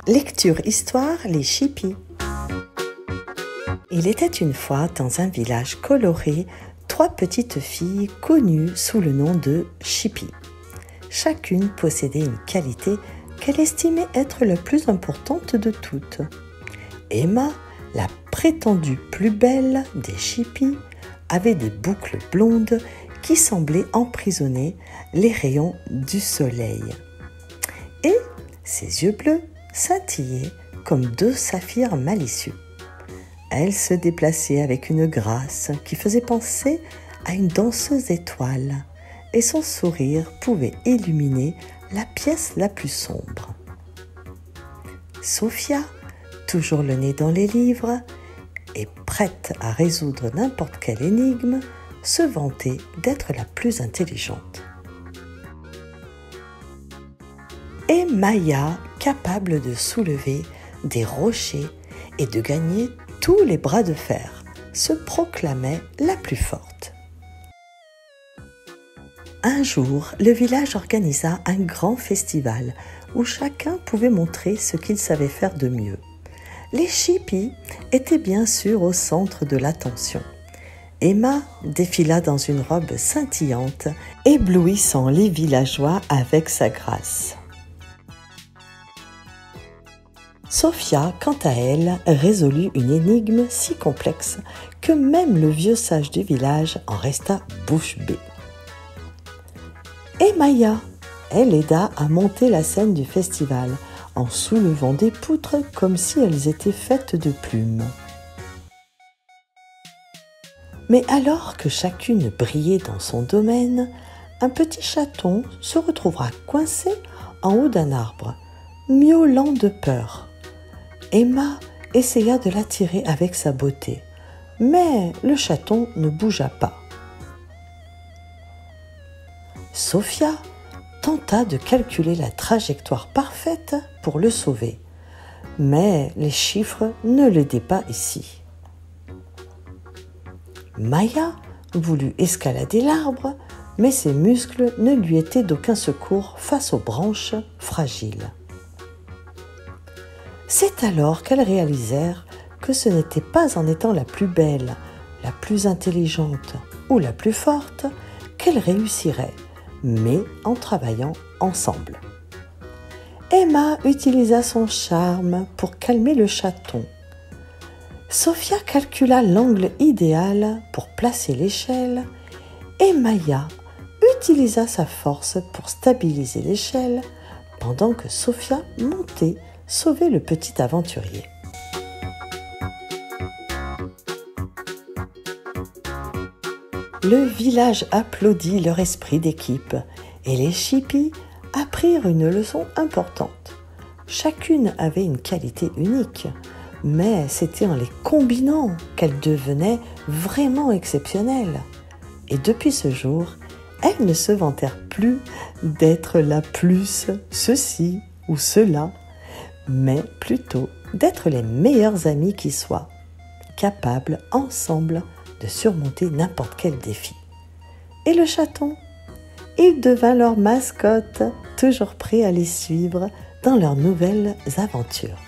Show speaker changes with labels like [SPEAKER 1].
[SPEAKER 1] Lecture Histoire, les Chippies. Il était une fois dans un village coloré 3 petites filles connues sous le nom de Chippies. Chacune possédait une qualité qu'elle estimait être la plus importante de toutes. Emma, la prétendue plus belle des Chippies, avait des boucles blondes qui semblaient emprisonner les rayons du soleil. Et ses yeux bleus scintillaient comme 2 saphirs malicieux. Elle se déplaçait avec une grâce qui faisait penser à une danseuse étoile, et son sourire pouvait illuminer la pièce la plus sombre. Sophia, toujours le nez dans les livres et prête à résoudre n'importe quelle énigme, se vantait d'être la plus intelligente. Et Maya, capable de soulever des rochers et de gagner tous les bras de fer, se proclamait la plus forte. Un jour, le village organisa un grand festival où chacun pouvait montrer ce qu'il savait faire de mieux. Les Chippies étaient bien sûr au centre de l'attention. Emma défila dans une robe scintillante, éblouissant les villageois avec sa grâce. Sophia, quant à elle, résolut une énigme si complexe que même le vieux sage du village en resta bouche bée. Et Maya, elle aida à monter la scène du festival en soulevant des poutres comme si elles étaient faites de plumes. Mais alors que chacune brillait dans son domaine, un petit chaton se retrouvera coincé en haut d'un arbre, miaulant de peur. Emma essaya de l'attirer avec sa beauté, mais le chaton ne bougea pas. Sophia tenta de calculer la trajectoire parfaite pour le sauver, mais les chiffres ne l'aidaient pas ici. Maya voulut escalader l'arbre, mais ses muscles ne lui étaient d'aucun secours face aux branches fragiles. C'est alors qu'elles réalisèrent que ce n'était pas en étant la plus belle, la plus intelligente ou la plus forte qu'elles réussiraient, mais en travaillant ensemble. Emma utilisa son charme pour calmer le chaton. Sophia calcula l'angle idéal pour placer l'échelle et Maya utilisa sa force pour stabiliser l'échelle pendant que Sophia montait sauver le petit aventurier. Le village applaudit leur esprit d'équipe et les Chippies apprirent une leçon importante. Chacune avait une qualité unique, mais c'était en les combinant qu'elles devenaient vraiment exceptionnelles. Et depuis ce jour, elles ne se vantèrent plus d'être la plus ceci ou cela, mais plutôt d'être les meilleures amies qui soient, capables ensemble de surmonter n'importe quel défi. Et le chaton, il devint leur mascotte, toujours prêt à les suivre dans leurs nouvelles aventures.